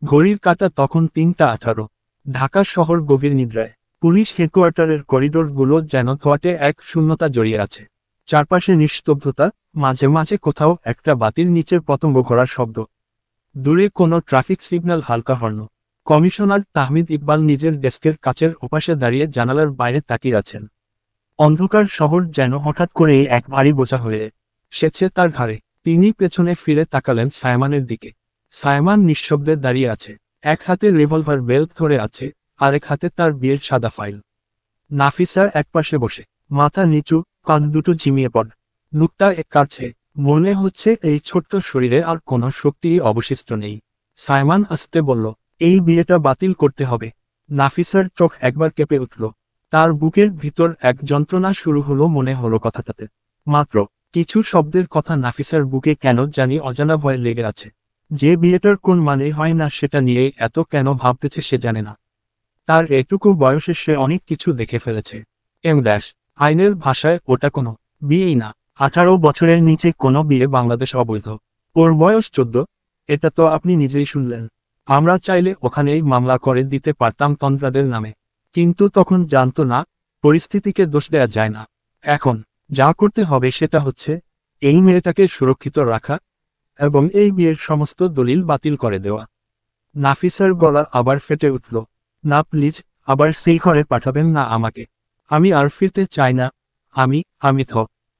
ঘড়ির কাঁটা তখন ৩টা ১৮। ঢাকা শহর গভীর নিদ্রায়। পুলিশ হেডকোয়ার্টারের করিডোরগুলো যেন ধোঁয়াটে এক শূন্যতা জড়িয়ে আছে। চারপাশে নিস্তব্ধতা, মাঝে মাঝে কোথাও একটা বাতির নিচের পতঙ্গ ঘোরার শব্দ। দূরে কোনো ট্রাফিক সিগন্যাল হালকা হর্ন। কমিশনার তাহমিদ ইকবাল নিজের ডেস্কের কাচের ওপাশে দাঁড়িয়ে জানালার বাইরে তাকিয়ে আছেন। অন্ধকার শহর যেন হঠাৎ করে এক ভারী বোঝা হয়ে সেছে তার ঘাড়ে। তিনি পেছনে ফিরে তাকালেন সায়মানের দিকে। সায়মান নিঃশব্দে দাঁড়িয়ে আছে। এক হাতে রিভলভার বেল্ট ধরে আছে, আরেক হাতে তার বিয়ের সাদা ফাইল। নাফিসা একপাশে বসে, মাথা নিচু, কাঁধ দুটো ঝিমিয়ে পড়। নুকটা কাটছে। মনে হচ্ছে এই ছোট্ট শরীরে আর কোনো শক্তিই অবশিষ্ট নেই। সায়মান আস্তে বলল, এই বিয়েটা বাতিল করতে হবে। নাফিসার চোখ একবার কেঁপে উঠল। তার বুকের ভিতর এক যন্ত্রণা শুরু হলো, মনে হলো কথাটাতে মাত্র কিছু শব্দের কথা নাফিসার বুকে কেন জানি অজানা ভয় লেগে আছে। যে বিয়েটার কোন মানে হয় না সেটা নিয়ে এত কেন ভাবতেছে সে জানে না। তার এটুকু বয়সে সে অনেক কিছু দেখে ফেলেছে। আইনের ভাষায় ওটা কোনো বিয়েই না। 18 বছরের নিচে কোনো বিয়ে বাংলাদেশ অবৈধ। ওর বয়স 14। এটা তো আপনি নিজেই শুনলেন। আমরা চাইলে ওখানেই মামলা করে দিতে পারতাম তন্ত্রাদের নামে। কিন্তু তখন জানতো না, পরিস্থিতিকে দোষ দেয়া যায় না। এখন যা করতে হবে সেটা হচ্ছে এই মেয়েটাকে সুরক্ষিত রাখা এবং এই বিয়ের সমস্ত দলিল বাতিল করে দেওয়া। নাফিসার গলা আবার ফেটে উঠল। না প্লিজ, আবার সেই ঘরে পাঠাবেন না আমাকে। আমি আর ফিরতে চাই না। আমি আমি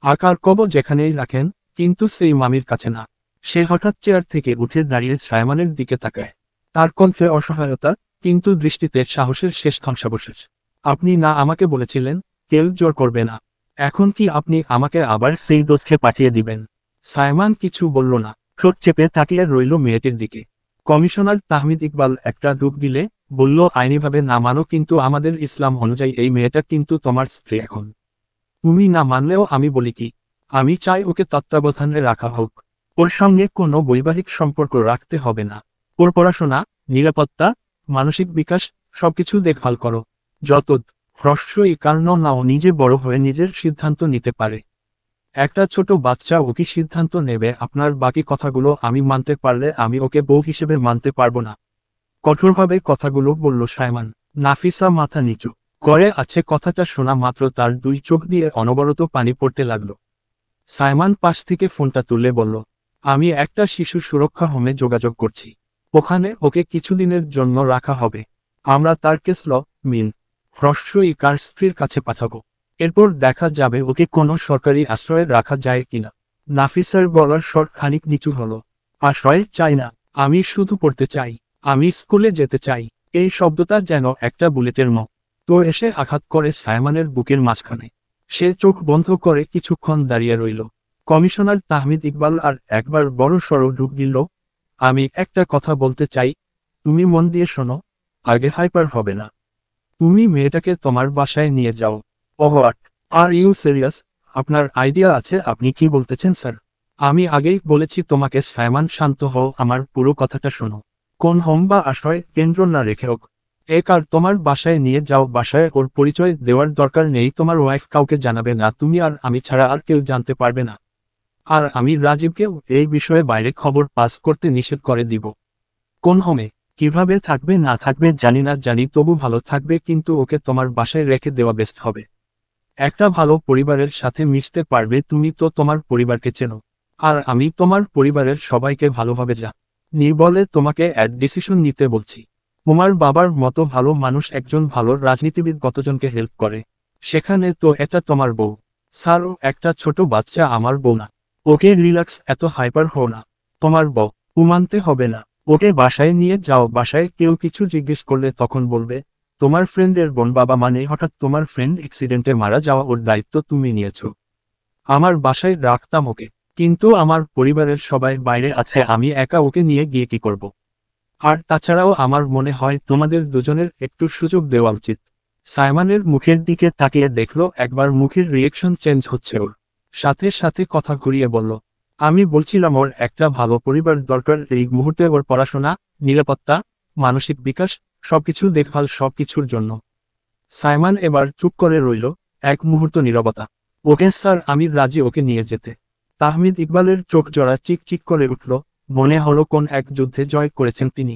আকার কব যেখানেই রাখেন, কিন্তু সেই মামির কাছে না। সে হঠাৎ চেয়ার থেকে উঠে দাঁড়িয়ে সায়মানের দিকে তাকায়। তার কণ্ঠে অসহায়তা, কিন্তু দৃষ্টিতে সাহসের শেষ ধ্বংসাবশেষ। আপনি না আমাকে বলেছিলেন কেউ জোর করবে না। এখন কি আপনি আমাকে আবার সেই দোষে পাঠিয়ে দিবেন? সায়মান কিছু বলল না, ঠোঁট চেপে তাকিয়ে রইল মেয়েটির দিকে। কমিশনার তাহমিদ ইকবাল একটা ডুব দিলে বলল, আইনিভাবে না মানো, কিন্তু আমাদের ইসলাম অনুযায়ী এই মেয়েটা কিন্তু তোমার স্ত্রী এখন। তুমি না মানলেও আমি বলি কি, আমি চাই ওকে তত্ত্বাবধানে রাখা হোক। ওর সঙ্গে কোনো বৈবাহিক সম্পর্ক রাখতে হবে না। ওর পড়াশোনা, নিরাপত্তা, মানসিক বিকাশ সবকিছু দেখভাল করো। যত হ্রস্বই কারণ না ও নিজে বড় হয়ে নিজের সিদ্ধান্ত নিতে পারে। একটা ছোট বাচ্চা ও কি সিদ্ধান্ত নেবে? আপনার বাকি কথাগুলো আমি মানতে পারলে আমি ওকে বউ হিসেবে মানতে পারবো না। কঠোরভাবে কথাগুলো বলল সায়মান। নাফিসা মাথা নিচু করে আছে। কথাটা শোনা মাত্র তার দুই চোখ দিয়ে অনবরত পানি পড়তে লাগলো। সায়মান পাশ থেকে ফোনটা তুলে বলল, আমি একটা শিশু সুরক্ষা হোমে যোগাযোগ করছি। ওখানে ওকে কিছুদিনের জন্য রাখা হবে। আমরা তার কেস মিন হ্রস্বই কার স্ত্রীর কাছে পাঠাবো। এরপর দেখা যাবে ওকে কোনো সরকারি আশ্রয়ে রাখা যায় কিনা। নাফিসার গলার স্বর খানিক নিচু হলো। আশ্রয় চাই না, আমি শুধু পড়তে চাই। আমি স্কুলে যেতে চাই। এই শব্দটা যেন একটা বুলেটের তো এসে আঘাত করে সায়মানের বুকের মাঝখানে। সে চোখ বন্ধ করে কিছুক্ষণ দাঁড়িয়ে রইল। কমিশনার তাহমিদ ইকবাল আর একবার বড় সড়ো ঢুক দিল। আমি একটা কথা বলতে চাই, তুমি মন দিয়ে শোনো। আগে হাইপার হবে না। তুমি মেয়েটাকে তোমার বাসায় নিয়ে যাও। What are you serious? আপনার আইডিয়া আছে আপনি কি বলতেছেন স্যার? আমি আগেই বলেছি তোমাকে। সায়মান শান্ত হও, আমার পুরো কথাটা শোনো। কোন হোম বা আশ্রয় কেন্দ্র না রেখে হোক, আর তোমার বাসায় নিয়ে যাও। বাসায় ওর পরিচয় দেওয়ার দরকার নেই। তোমার ওয়াইফ কাউকে জানাবে না, তুমি আর আমি ছাড়া আর কেউ জানতে পারবে না। আর আমি রাজীবকেও এই বিষয়ে বাইরে খবর পাস করতে নিষেধ করে দিব। কোন হোমে কিভাবে থাকবে না থাকবে জানি না, জানি তবু ভালো থাকবে, কিন্তু ওকে তোমার বাসায় রেখে দেওয়া বেস্ট হবে। একটা ভালো পরিবারের সাথে মিশতে পারবে। তুমি তো তোমার পরিবারকে চেনো, আর আমি তোমার পরিবারের সবাইকে ভালোভাবে নি বলে তোমাকে এক ডিসিশন নিতে বলছি। তোমার বাবার মতো ভালো মানুষ, একজন ভালো রাজনীতিবিদ কতজনকে হেল্প করে, সেখানে তো এটা তোমার বউ। স্যার, ও একটা ছোট বাচ্চা, আমার বউ না। ওকে রিল্যাক্স, এত হাইপার হও না। তোমার বউ মানতে হবে না। ওকে বাসায় নিয়ে যাও। বাসায় কেউ কিছু জিজ্ঞেস করলে তখন বলবে তোমার ফ্রেন্ডের বোন। বাবা মানে হঠাৎ তোমার ফ্রেন্ড অ্যাক্সিডেন্টে মারা যাওয়া, ওর দায়িত্ব তুমি নিয়েছো। আমার বাসায় রাখতাম ওকে, কিন্তু আমার পরিবারের সবাই বাইরে আছে, আমি একা ওকে নিয়ে গিয়ে কি করব? আর তাছাড়াও আমার মনে হয় তোমাদের দুজনের একটু সুযোগ দেওয়া উচিত। সায়মানের মুখের দিকে তাকিয়ে দেখলো একবার মুখের রিয়েকশন চেঞ্জ হচ্ছে ওর। সাথে সাথে কথা ঘুরিয়ে বলল, আমি বলছিলাম ওর একটা ভালো পরিবার দরকার। এই মুহূর্তে ওর পড়াশোনা, নিরাপত্তা, মানসিক বিকাশ সবকিছু দেখভাল, সবকিছুর জন্য। সায়মান এবার চুপ করে রইল। এক মুহূর্ত নীরবতা। ওকে স্যার, আমি রাজি ওকে নিয়ে যেতে। তাহমিদ ইকবালের চোখ জোড়া চিক চিক করে উঠল। মনে হলো কোন এক যুদ্ধে জয় করেছেন তিনি।